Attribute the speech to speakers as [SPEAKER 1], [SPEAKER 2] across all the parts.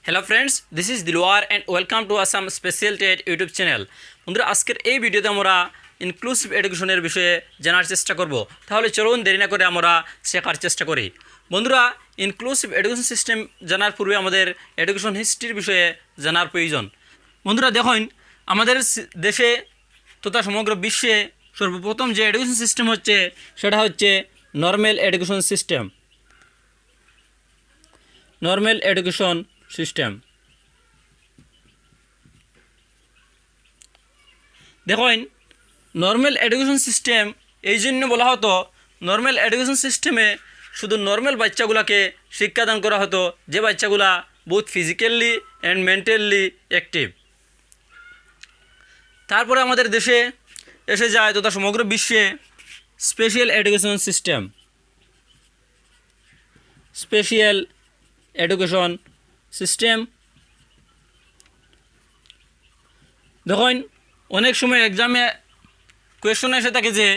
[SPEAKER 1] Hello friends, this is Dilwar and welcome to Assam special TET YouTube channel. বন্ধুরা, আজকের এই ভিডিওতে আমরা ইনক্লুসিভ এডুকেশনের বিষয়ে জানার চেষ্টা করব। তাহলে চলুন দেরি না করে আমরা শেখার চেষ্টা করি। বন্ধুরা, ইনক্লুসিভ এডুকেশন সিস্টেম জানার পূর্বে আমাদের এডুকেশন হিস্ট্রির বিষয়ে জানার প্রয়োজন। বন্ধুরা দেখুন, আমাদের দেশে তথা সমগ্র বিশ্বে সর্বপ্রথম যে এডুকেশন সিস্টেম হচ্ছে সেটা হচ্ছে normal education system. Normal education system দেখুন, নর্মাল এডুকেশন সিস্টেম এই জন্য বলা হতো, নর্মাল এডুকেশন সিস্টেমে শুধু নর্মাল বাচ্চাগুলোকে শিক্ষাদান করা হতো, যে বাচ্চাগুলা বহুত ফিজিক্যালি অ্যান্ড মেন্টালি অ্যাক্টিভ। তারপরে আমাদের দেশে এসে যায় তথা সমগ্র বিশ্বে special education system. Special education system দেখুন, অনেক সময় এক্সামে কোয়েশ্চন এসে থাকে যে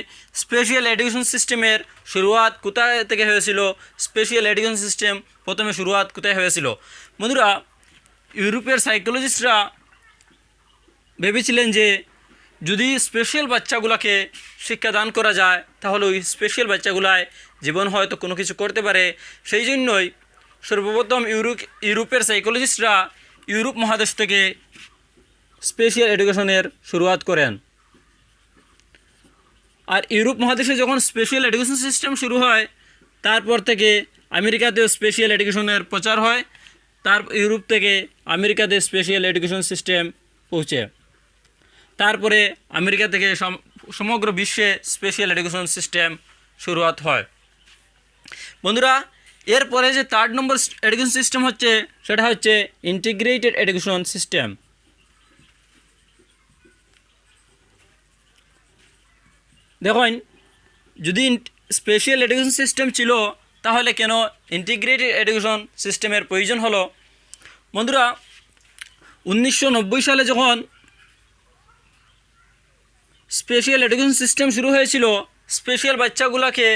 [SPEAKER 1] স্পেশাল এডুকেশন সিস্টেমের শুরুয়াত কোথায় থেকে হয়েছিল, স্পেশাল এডুকেশন সিস্টেম প্রথমে শুরুয়াত কোথায় হয়েছিল। বন্ধুরা, ইউরোপের সাইকোলজিস্টরা ভেবেছিলেন যে যদি স্পেশাল বাচ্চাগুলোকে শিক্ষাদান করা যায় তাহলে ওই স্পেশাল বাচ্চাগুলায় জীবন হয়তো কোনো কিছু করতে পারে। সেই জন্যই সর্বপ্রথম ইউরোপের সাইকোলজিস্টরা ইউরোপ মহাদেশ থেকে স্পেশাল এডুকেশনের শুরুয়াত করেন। আর ইউরোপ মহাদেশে যখন স্পেশাল এডুকেশন সিস্টেম শুরু হয়, তারপর থেকে আমেরিকাতেও স্পেশাল এডুকেশনের প্রচার হয়। ইউরোপ থেকে আমেরিকাতে স্পেশাল এডুকেশন সিস্টেম পৌঁছে, তারপরে আমেরিকা থেকে সমগ্র বিশ্বে স্পেশাল এডুকেশন সিস্টেম শুরুয়াত হয়। বন্ধুরা, এরপরে যে 3rd নম্বর এডুকেশন সিস্টেম হচ্ছে সেটা হচ্ছে ইন্টিগ্রেটেড এডুকেশন সিস্টেম। দেখুন, যদি স্পেশাল এডুকেশন সিস্টেম ছিল তাহলে কেন ইন্টিগ্রেটেড এডুকেশন সিস্টেমের প্রয়োজন হলো। বন্ধুরা, 1990 সালে যখন স্পেশাল এডুকেশন সিস্টেম শুরু হয়েছিল স্পেশাল বাচ্চাগুলোকে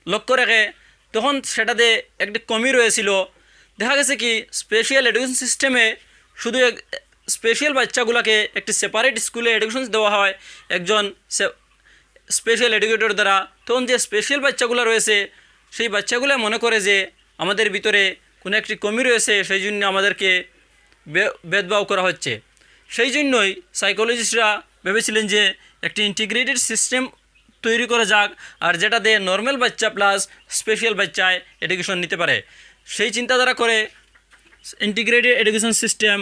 [SPEAKER 1] লক্ষ্য রেখে, তখন সেটাতে একটি কমি রয়েছিল। দেখা গেছে কি স্পেশাল এডুকেশন সিস্টেমে শুধু স্পেশাল বাচ্চাগুলোকে একটি সেপারেট স্কুলে এডুকেশন দেওয়া হয় একজন স্পেশাল এডুকেটর দ্বারা। তখন যে স্পেশাল বাচ্চাগুলো রয়েছে সেই বাচ্চাগুলো মনে করে যে আমাদের ভিতরে কোনো একটি কমি রয়েছে, সেই জন্য আমাদেরকে ভেদভাব করা হচ্ছে। সেই জন্যই সাইকোলজিস্টরা ভেবেছিলেন যে একটি ইন্টিগ্রেটেড সিস্টেম তৈরি করা যাক, আর যেটাতে নর্মাল বাচ্চা প্লাস স্পেশাল বাচ্চায় এডুকেশন নিতে পারে। সেই চিন্তাধারা করে ইন্টিগ্রেটেড এডুকেশন সিস্টেম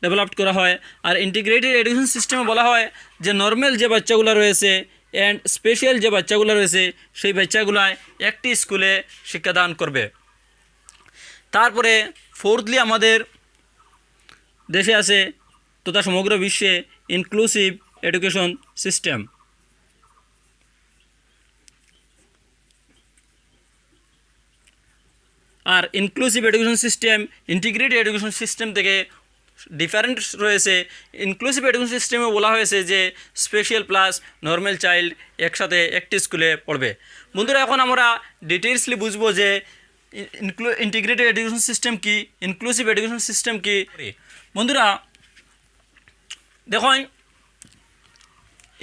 [SPEAKER 1] ডেভেলপ করা হয়। আর ইন্টিগ্রেটেড এডুকেশন সিস্টেমে বলা হয় যে নর্মাল যে বাচ্চাগুলো রয়েছে অ্যান্ড স্পেশাল যে বাচ্চাগুলো রয়েছে সেই বাচ্চাগুলায় একটি স্কুলে শিক্ষাদান করবে। তারপরে ফোর্থলি আমাদের দেশে আছে তথা সমগ্র বিশ্বে ইনক্লুসিভ এডুকেশন সিস্টেম। আর inclusive education system integrated education system থেকে ডিফারেন্ট রয়েছে। ইনক্লুসিভ এডুকেশন সিস্টেমে বলা হয়েছে যে স্পেশাল প্লাস নর্মাল চাইল্ড একসাথে একটি স্কুলে পড়বে। বন্ধুরা, এখন আমরা ডিটেলসলি বুঝবো যে ইন্টিগ্রেটেড এডুকেশন সিস্টেম কি, ইনক্লুসিভ এডুকেশন সিস্টেম কি। বন্ধুরা দেখুন,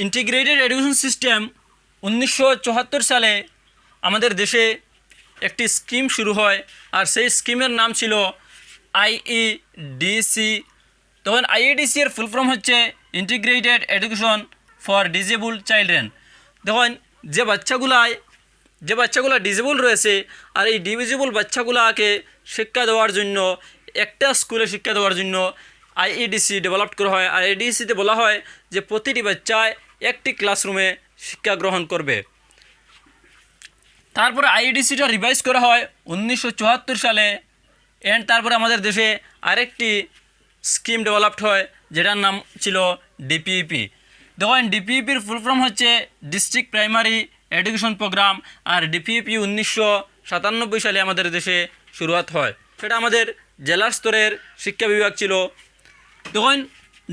[SPEAKER 1] ইন্টিগ্রেটেড এডুকেশন সিস্টেম 1974 সালে আমাদের দেশে একটি স্কিম শুরু হয়, আর সেই স্কিমের নাম ছিল আইইডিসি। তখন আইইডিসি এর ফুল ফর্ম হচ্ছে ইন্টিগ্রেটেড এডুকেশন ফর ডিজেবল চাইল্ড্রেন। দেখুন, যে বাচ্চাগুলো ডিজেবল রয়েছে আর এই ডিজেবল বাচ্চাগুলোকে শিক্ষা দেওয়ার জন্য, একটা স্কুলে শিক্ষা দেওয়ার জন্য আইইডিসি ডেভেলপ করা হয়। আর আইইডিসিতে বলা হয় যে প্রতিটি বাচ্চায় একটি ক্লাসরুমে শিক্ষা গ্রহণ করবে। তারপরে আইইডিসিটা রিভাইজ করা হয় 1974 সালে, অ্যান্ড তারপরে আমাদের দেশে আরেকটি স্কিম ডেভেলপড হয় যেটার নাম ছিল ডিপিইপি। দেখুন, ডিপিইপির ফুল ফর্ম হচ্ছে ডিস্ট্রিক্ট প্রাইমারি এডুকেশন প্রোগ্রাম। আর ডিপিইপি 1997 সালে আমাদের দেশে শুরুয়াত হয়। সেটা আমাদের জেলার স্তরের শিক্ষা বিভাগ ছিল। দেখুন,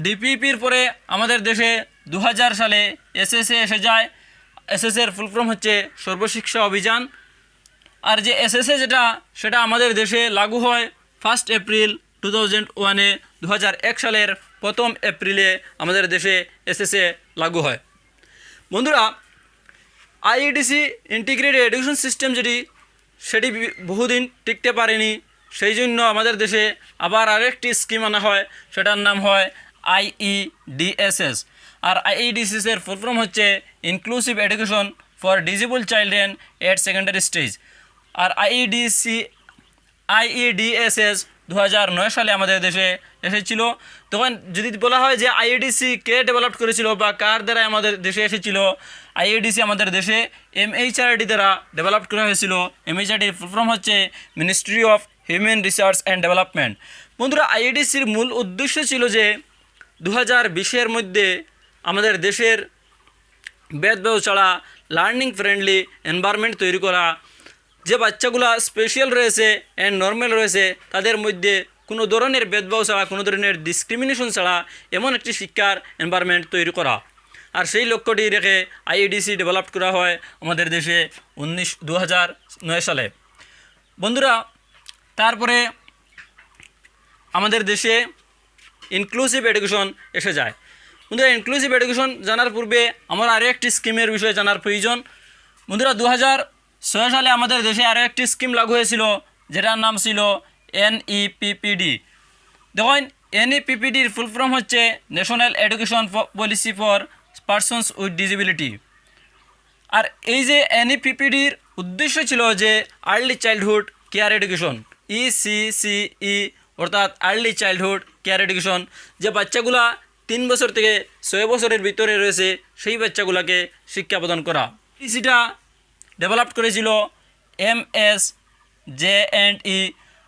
[SPEAKER 1] ডিপিইপির পরে আমাদের দেশে 2000 সালে এসএসএ এসে যায়। এসএসএর ফুল ফর্ম হচ্ছে সর্বশিক্ষা অভিযান। আর যে এসএসএ সেটা আমাদের দেশে লাগু হয় 1 এপ্রিল 2001-এ 2001 সালের 1 এপ্রিলে আমাদের দেশে এসএসএ লাগু হয়। বন্ধুরা, আইইডিসি ইন্টিগ্রেটেড এডুকেশন সিস্টেম সেটি বহুদিন টিকতে পারেনি, সেই জন্য আমাদের দেশে আবার আরেকটি স্কিম আনা হয়, সেটার নাম হয় আইইডিএসএস। আর আইইডিএসএসের ফুল ফর্ম হচ্ছে inclusive education for disable children at secondary stage. আর আইইডিএসএস 2009 সালে আমাদের দেশে এসেছিল। তখন যদি বলা হয় যে আইইডিসি কে ডেভেলপ করেছিল বা কার দ্বারা আমাদের দেশে এসেছিল, আইইডিসি আমাদের দেশে এমএইচআরডি দ্বারা ডেভেলপ করা হয়েছিল। এমএইচআরডির ফুল ফর্ম হচ্ছে ministry of human research and development. বন্ধুরা, আইইডিসির মূল উদ্দেশ্য ছিল যে 2020-এর মধ্যে আমাদের দেশের ভেদভাব ছাড়া লার্নিং ফ্রেন্ডলি এনভায়রনমেন্ট তৈরি করা, যে বাচ্চাগুলো স্পেশাল রয়েছে অ্যান্ড নর্মাল রয়েছে তাদের মধ্যে কোনো ধরনের ভেদভাব ছাড়া, কোনো ধরনের ডিসক্রিমিনেশন ছাড়া এমন একটি শিক্ষার এনভায়রনমেন্ট তৈরি করা। আর সেই লক্ষ্যটি রেখে আইইডিসি ডেভেলপ করা হয় আমাদের দেশে 2009 সালে। বন্ধুরা, তারপরে আমাদের দেশে ইনক্লুসিভ এডুকেশন এসে যায়। বন্ধুরা, ইনক্লুসিভ এডুকেশন জানার পূর্বে আমার আরও একটি স্কিমের বিষয়ে জানার প্রয়োজন। বন্ধুরা, 2006 সালে আমাদের দেশে আরও একটি স্কিম লাগু হয়েছিল, যেটার নাম ছিল এনইপিপিডি। দেখুন, এনইপিপিডির ফুল ফর্ম হচ্ছে national education policy for persons with disability. আর এই যে এনইপিপিডির উদ্দেশ্য ছিল যে early childhood care education, ECCE অর্থাৎ আর্লি চাইল্ডহুড কেয়ার এডুকেশন, যে বাচ্চাগুলা 3 বছর থেকে 6 বছরের ভিতরে রয়েছে সেই বাচ্চাগুলোকে শিক্ষা প্রদান করা। সেটা ডেভেলপ করেছিল MSJ&E,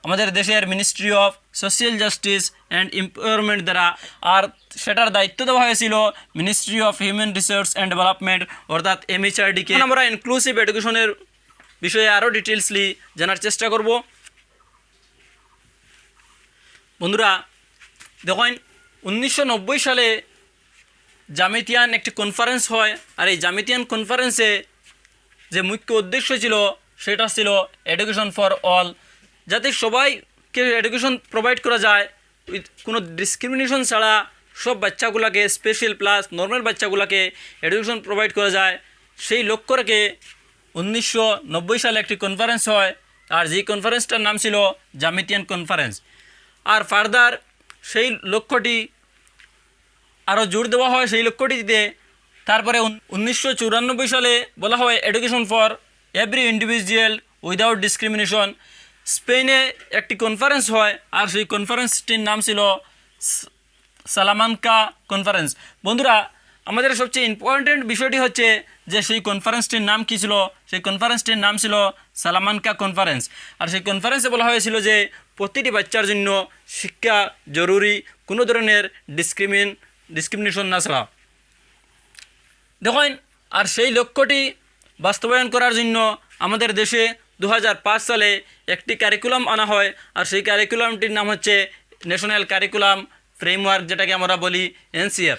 [SPEAKER 1] আমাদের দেশের ministry of social justice and empowerment দ্বারা। আর সেটার দায়িত্ব দেওয়া হয়েছিল ministry of human resource and development অর্থাৎ এমএইচআরডিকে। আমরা ইনক্লুসিভ এডুকেশনের বিষয়ে আরও ডিটেলসলি জানার চেষ্টা করব। বন্ধুরা, দেখুন, 1990 সালে জামিতিয়ান একটি কনফারেন্স হয়। আর এই জামিতিয়ান কনফারেন্সে যে মুখ্য উদ্দেশ্য ছিল সেটা ছিল এডুকেশন ফর অল, যাতে সবাইকে এডুকেশন প্রোভাইড করা যায় উইথ কোনো ডিসক্রিমিনেশন ছাড়া। সব বাচ্চাগুলোকে, স্পেশাল প্লাস নর্মাল বাচ্চাগুলোকে এডুকেশন প্রোভাইড করা যায়, সেই লক্ষ্য রেখে 1990 সালে একটি কনফারেন্স হয়। আর যেই কনফারেন্সটার নাম ছিল জামিতিয়ান কনফারেন্স। আর ফার্দার সেই লক্ষ্যটি আরও জোর দেওয়া হয় সেই লক্ষ্যটিতে। তারপরে 1994 সালে বলা হয় education for every individual without discrimination. স্পেনে একটি কনফারেন্স হয়, আর সেই কনফারেন্সটির নাম ছিল সালামানকা কনফারেন্স। বন্ধুরা, আমাদের সবচেয়ে ইম্পর্ট্যান্ট বিষয়টি হচ্ছে যে সেই কনফারেন্সটির নাম কী ছিল। সেই কনফারেন্সটির নাম ছিল সালামানকা কনফারেন্স। আর সেই কনফারেন্সে বলা হয়েছিল যে প্রতিটি বাচ্চার জন্য শিক্ষা জরুরি, কোনো ধরনের ডিসক্রিমিনেশন না ছাড়া। দেখুন, আর সেই লক্ষ্যটি বাস্তবায়ন করার জন্য আমাদের দেশে 2005 সালে একটি কারিকুলাম আনা হয়। আর সেই কারিকুলামটির নাম হচ্ছে ন্যাশনাল কারিকুলাম ফ্রেমওয়ার্ক, যেটাকে আমরা বলি এনসিএফ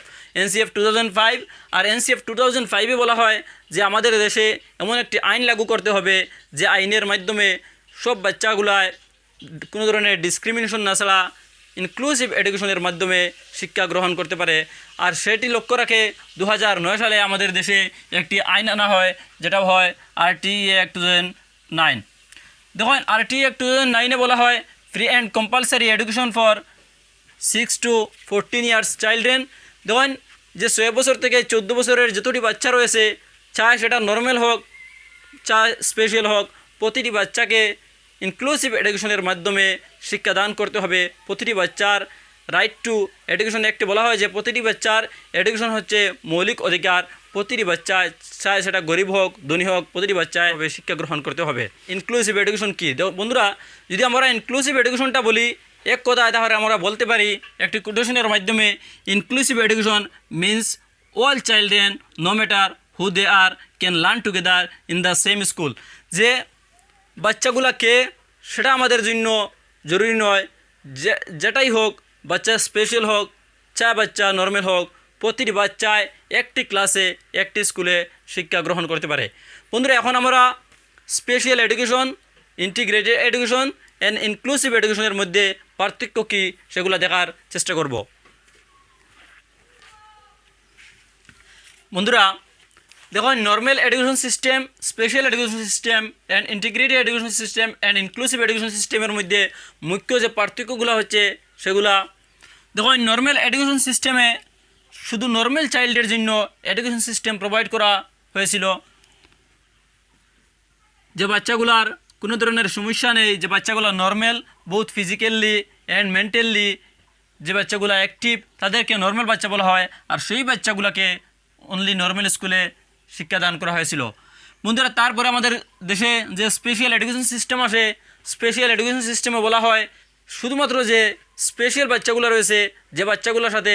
[SPEAKER 1] 2005। আর এনসিএফ 2005-এ বলা হয় যে আমাদের দেশে এমন একটি আইন লাগু করতে হবে যে আইনের মাধ্যমে সব বাচ্চাগুলায় কোনো ধরনের ডিসক্রিমিনেশন না ছাড়া ইনক্লুসিভ এডুকেশনের মাধ্যমে শিক্ষা গ্রহণ করতে পারে। আর সেটি লক্ষ্য রাখে 2009 সালে আমাদের দেশে একটি আইন আনা হয়, যেটা হয় RTE Act 2009। দেখুন, RTE Act 2009-এ বলা হয় free and compulsory education for 6 to 14 years children. দেখুন, যে 6 বছর থেকে 14 বছরের যতটি বাচ্চা রয়েছে, চায় সেটা নর্মাল হোক চায় স্পেশাল হোক, প্রতিটি বাচ্চাকে ইনক্লুসিভ এডুকেশনের মাধ্যমে শিক্ষাদান করতে হবে। প্রতিটি বাচ্চার রাইট টু এডুকেশন অ্যাক্টে বলা হয় যে প্রতিটি বাচ্চার এডুকেশন হচ্ছে মৌলিক অধিকার। প্রতিটি বাচ্চা, চায় সেটা গরিব হোক ধনী হোক, প্রতিটি বাচ্চায় শিক্ষা গ্রহণ করতে হবে। ইনক্লুসিভ এডুকেশন কী? বন্ধুরা, যদি আমরা ইনক্লুসিভ এডুকেশনটা বলি এক কথায়, তাহলে আমরা বলতে পারি একটি কোটেশনের মাধ্যমে, inclusive education means all children no matter who they are can learn together in the same school. যে বাচ্চাগুলোকে সেটা আমাদের জন্য জরুরি নয়, যেটাই হোক, বাচ্চা স্পেশাল হোক চায় বাচ্চা নর্মাল হোক, প্রতিটি বাচ্চায় একটি ক্লাসে একটি স্কুলে শিক্ষা গ্রহণ করতে পারে। বন্ধুরা, এখন আমরা special education, integrated education and inclusive এডুকেশনের মধ্যে পার্থক্য কী সেগুলো দেখার চেষ্টা করব। বন্ধুরা দেখো, normal education system, special education system and integrated education system and inclusive education সিস্টেমের মধ্যে মুখ্য যে পার্থক্যগুলো হচ্ছে সেগুলা দেখো, নর্মাল এডুকেশন সিস্টেমে শুধু নর্মাল চাইল্ডের জন্য এডুকেশন সিস্টেম প্রোভাইড করা হয়েছিল, যে বাচ্চাগুলার কোনো ধরনের সমস্যা নেই, যে বাচ্চাগুলো নর্মাল, বহুত ফিজিক্যালি অ্যান্ড মেন্টালি যে বাচ্চাগুলো অ্যাক্টিভ তাদেরকে নর্মাল বাচ্চা বলা হয়, আর সেই বাচ্চাগুলোকে অনলি নর্মাল স্কুলে শিক্ষাদান করা হয়েছিল। বন্ধুরা তারপরে আমাদের দেশে যে স্পেশাল এডুকেশন সিস্টেম আসে, স্পেশাল এডুকেশন সিস্টেমে বলা হয় শুধুমাত্র যে স্পেশাল বাচ্চাগুলো রয়েছে, যে বাচ্চাগুলোর সাথে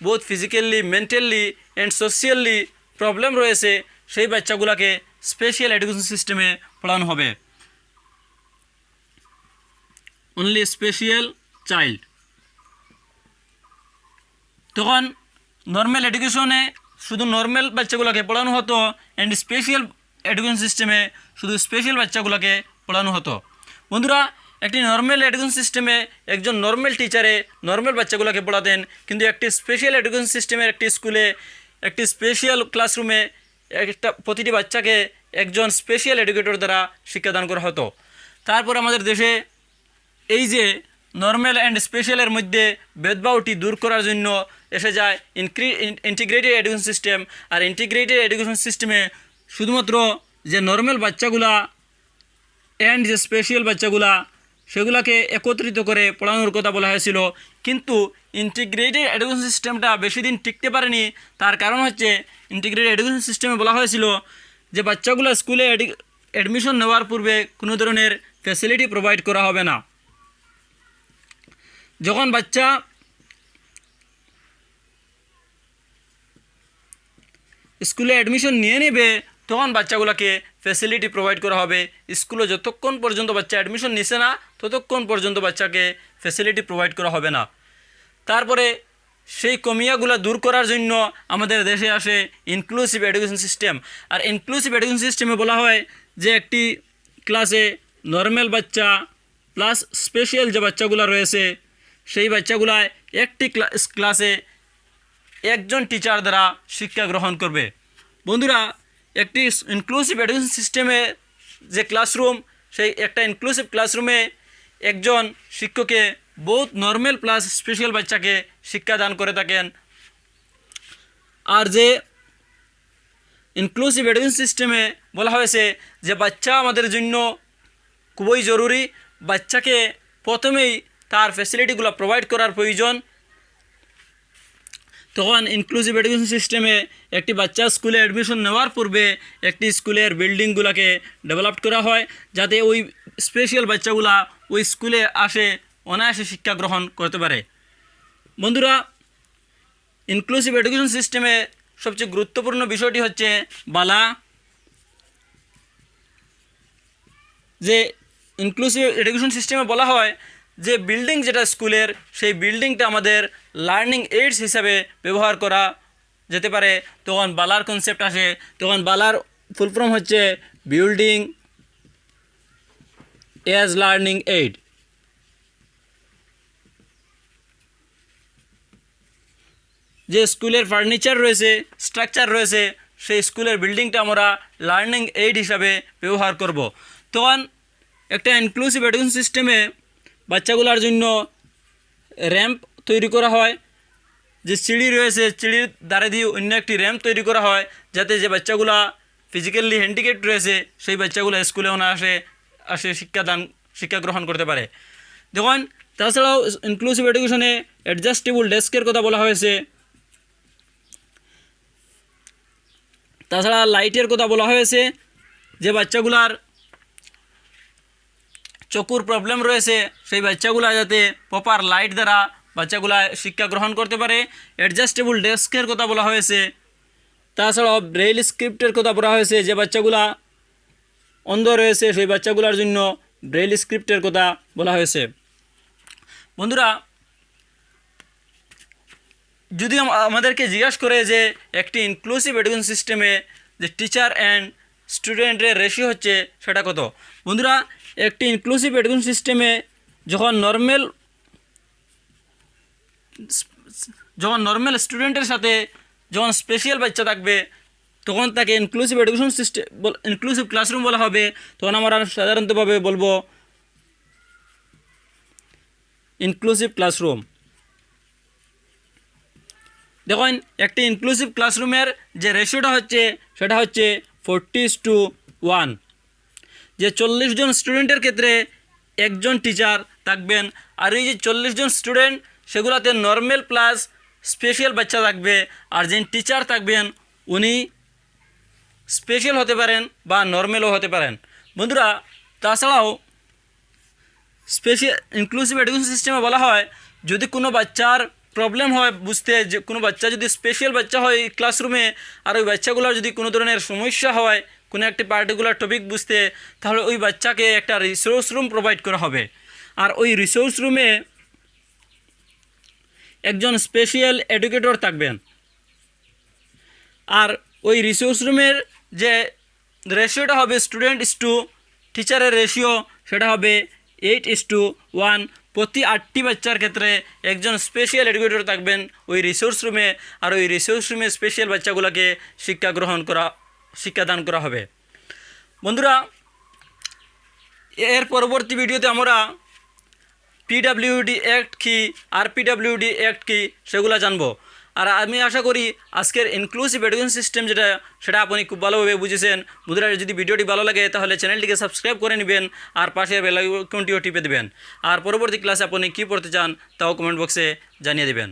[SPEAKER 1] বহুত physically mentally and socially problem রয়েছে, সেই বাচ্চাগুলোকে স্পেশাল এডুকেশন সিস্টেমে পড়ানো হবে। Only special child. তখন নর্মাল এডুকেশনে শুধু নর্মাল বাচ্চাগুলোকে পড়ানো হতো, অ্যান্ড স্পেশাল এডুকেশন সিস্টেমে শুধু স্পেশাল বাচ্চাগুলোকে পড়ানো হতো। বন্ধুরা একটি নর্মাল এডুকেশন সিস্টেমে একজন নর্মাল টিচারে নর্মাল বাচ্চাগুলোকে পড়াতেন, কিন্তু একটি স্পেশাল এডুকেশন সিস্টেমের একটি স্কুলে একটি স্পেশাল ক্লাসরুমে প্রতিটি বাচ্চাকে একজন স্পেশাল এডুকেটর দ্বারা শিক্ষাদান করা হতো। তারপর আমাদের দেশে এই যে নর্মাল অ্যান্ড স্পেশালের মধ্যে ভেদভাবটি দূর করার জন্য এসে যায় ইন্টিগ্রেটেড এডুকেশন সিস্টেম। আর ইন্টিগ্রেটেড এডুকেশন সিস্টেমে শুধুমাত্র যে নর্মাল বাচ্চাগুলা অ্যান্ড যে স্পেশাল বাচ্চাগুলা সেগুলোকে একত্রিত করে পড়ানোর কথা বলা হয়েছিল, কিন্তু ইন্টিগ্রেটেড এডুকেশন সিস্টেমটা বেশি দিন টিকতে পারেনি। তার কারণ হচ্ছে ইন্টিগ্রেটেড এডুকেশন সিস্টেমে বলা হয়েছিল যে বাচ্চাগুলো স্কুলে অ্যাডমিশন নেওয়ার পূর্বে কোনো ধরনের ফ্যাসিলিটি প্রোভাইড করা হবে না। যখন বাচ্চা স্কুলে অ্যাডমিশন নিয়ে নেবে তখন বাচ্চাগুলোকে ফ্যাসিলিটি প্রোভাইড করা হবে। স্কুলে যতক্ষণ পর্যন্ত বাচ্চা অ্যাডমিশন নিছে না ততক্ষণ পর্যন্ত বাচ্চাকে ফ্যাসিলিটি প্রোভাইড করা হবে না। তারপরে সেই কমিয়াগুলো দূর করার জন্য আমাদের দেশে আসে ইনক্লুসিভ এডুকেশন সিস্টেম। আর ইনক্লুসিভ এডুকেশন সিস্টেমে বলা হয় যে একটি ক্লাসে নর্মাল বাচ্চা প্লাস স্পেশাল যে বাচ্চাগুলো রয়েছে সেই বাচ্চাগুলায় একটি ক্লাসে একজন টিচার দ্বারা শিক্ষা গ্রহণ করবে। বন্ধুরা একটি ইনক্লুসিভ এডুকেশন সিস্টেমে যে ক্লাসরুম, সেই একটা ইনক্লুসিভ ক্লাসরুমে একজন শিক্ষকে বহুত নর্মাল প্লাস স্পেশাল বাচ্চাকে শিক্ষাদান করে থাকেন। আর যে ইনক্লুসিভ এডুকেশন সিস্টেমে বলা হয়েছে যে বাচ্চা আমাদের জন্য খুবই জরুরি, বাচ্চাকে প্রথমেই তার ফ্যাসিলিটিগুলো প্রোভাইড করার প্রয়োজন। তখন ইনক্লুসিভ এডুকেশন সিস্টেমে একটি বাচ্চা স্কুলে অ্যাডমিশন নেওয়ার পূর্বে একটি স্কুলের বিল্ডিংগুলোকে ডেভেলপ করা হয়, যাতে ওই স্পেশাল বাচ্চাগুলা ওই স্কুলে আসে অনায়াসে শিক্ষা গ্রহণ করতে পারে। বন্ধুরা ইনক্লুসিভ এডুকেশন সিস্টেমে সবচেয়ে গুরুত্বপূর্ণ বিষয়টি হচ্ছে বালা। যে ইনক্লুসিভ এডুকেশন সিস্টেমে বলা হয় যে বিল্ডিং যেটা স্কুলের, সেই বিল্ডিংটা আমাদের লার্নিং এইডস হিসাবে ব্যবহার করা যেতে পারে। তখন বালার কনসেপ্ট আসে। তখন বালার ফুল ফর্ম হচ্ছে বিল্ডিং অ্যাজ লার্নিং এইড। যে স্কুলের ফার্নিচার রয়েছে, স্ট্রাকচার রয়েছে, সেই স্কুলের বিল্ডিংটা আমরা লার্নিং এইড হিসাবে ব্যবহার করব। তখন একটা ইনক্লুসিভ এডুকেশন সিস্টেমে বাচ্চাগুলোর জন্য র্যাম্প তৈরি করা হয়। যে সিঁড়ি রয়েছে, সিঁড়ির দ্বারা দিয়ে অন্য একটি র্যাম্প তৈরি করা হয়, যাতে যে বাচ্চাগুলো ফিজিক্যালি হ্যান্ডিক্যাপ্ট রয়েছে সেই বাচ্চাগুলো স্কুলে আসে শিক্ষা গ্রহণ করতে পারে। দেখুন তাছাড়াও ইনক্লুসিভ এডুকেশনে অ্যাডজাস্টেবল ডেস্কের কথা বলা হয়েছে। তাছাড়া লাইটের কথা বলা হয়েছে, যে বাচ্চাগুলার চকুর প্রবলেম রয়েছে সেই বাচ্চাগুলা যাতে প্রপার লাইট দ্বারা বাচ্চাগুলা শিক্ষা গ্রহণ করতে পারে। অ্যাডজাস্টেবল ডেস্কের কথা বলা হয়েছে। তাছাড়াও ব্রেইল স্ক্রিপ্টের কথা বলা হয়েছে, যে বাচ্চাগুলা অন্ধ রয়েছে সেই বাচ্চাগুলার জন্য ব্রেইল স্ক্রিপ্টের কথা বলা হয়েছে। বন্ধুরা যদি আমাদেরকে জিজ্ঞাসা করে যে একটি ইনক্লুসিভ এডুকেশন সিস্টেমে যে টিচার অ্যান্ড স্টুডেন্টের রেশিও হচ্ছে সেটা কত? বন্ধুরা একটি ইনক্লুসিভ এডুকেশন সিস্টেমে যখন নর্মাল যখন নর্মাল স্টুডেন্টের সাথে যখন স্পেশাল বাচ্চা থাকবে তখন তাকে inclusive education system inclusive classroom বলা হবে। তখন আমরা সাধারণতভাবে বলবো ইনক্লুসিভ ক্লাসরুম। দেখুন একটি ইনক্লুসিভ ক্লাসরুমের যে রেশিওটা হচ্ছে সেটা হচ্ছে 40:1, যে 40 জন স্টুডেন্টের ক্ষেত্রে একজন টিচার থাকবেন। আর এই যে 40 জন স্টুডেন্ট সেগুলোতে নর্মাল প্লাস স্পেশাল বাচ্চা থাকবে, আর যে টিচার থাকবেন উনি স্পেশাল হতে পারেন বা নর্মালও হতে পারেন। বন্ধুরা তাছাড়াও স্পেশাল ইনক্লুসিভ এডুকেশন সিস্টেমে বলা হয় যদি কোনো বাচ্চার প্রবলেম হয় বুঝতে, যে কোনো বাচ্চা যদি স্পেশাল বাচ্চা হয় ক্লাসরুমে আর ওই বাচ্চাগুলোর যদি কোনো ধরনের সমস্যা হয় কোনো একটি পার্টিকুলার টপিক বুঝতে, তাহলে ওই বাচ্চাকে একটা রিসোর্স রুম প্রোভাইড করা হবে। আর ওই রিসোর্স রুমে একজন স্পেশাল এডুকেটর থাকবেন। আর ওই রিসোর্স রুমের যে রেশিওটা হবে স্টুডেন্ট ইস টু টিচারের রেশিও সেটা হবে 8:1। প্রতি 8টি বাচ্চার ক্ষেত্রে একজন স্পেশাল এডুকেটর থাকবেন ওই রিসোর্স রুমে, আর ওই রিসোর্স রুমে স্পেশাল বাচ্চাগুলোকে শিক্ষাদান করা হবে। বন্ধুরা এর পরবর্তী ভিডিওতে আমরা PWD অ্যাক্ট কী আর PWD অ্যাক্ট কী সেগুলো জানবো। আর আমি আশা করি আজকের ইনক্লুসিভ এডুকেশন সিস্টেম সেটা আপনি খুব ভালোভাবে বুঝেছেন। বন্ধুরা যদি ভিডিওটি ভালো লাগে তাহলে চ্যানেলটিকে সাবস্ক্রাইব করে নেবেন আর পাশের বেল আইকনটিও টিপে দেবেন। আর পরবর্তী ক্লাসে আপনি কী পড়তে চান তাও কমেন্ট বক্সে জানিয়ে দেবেন।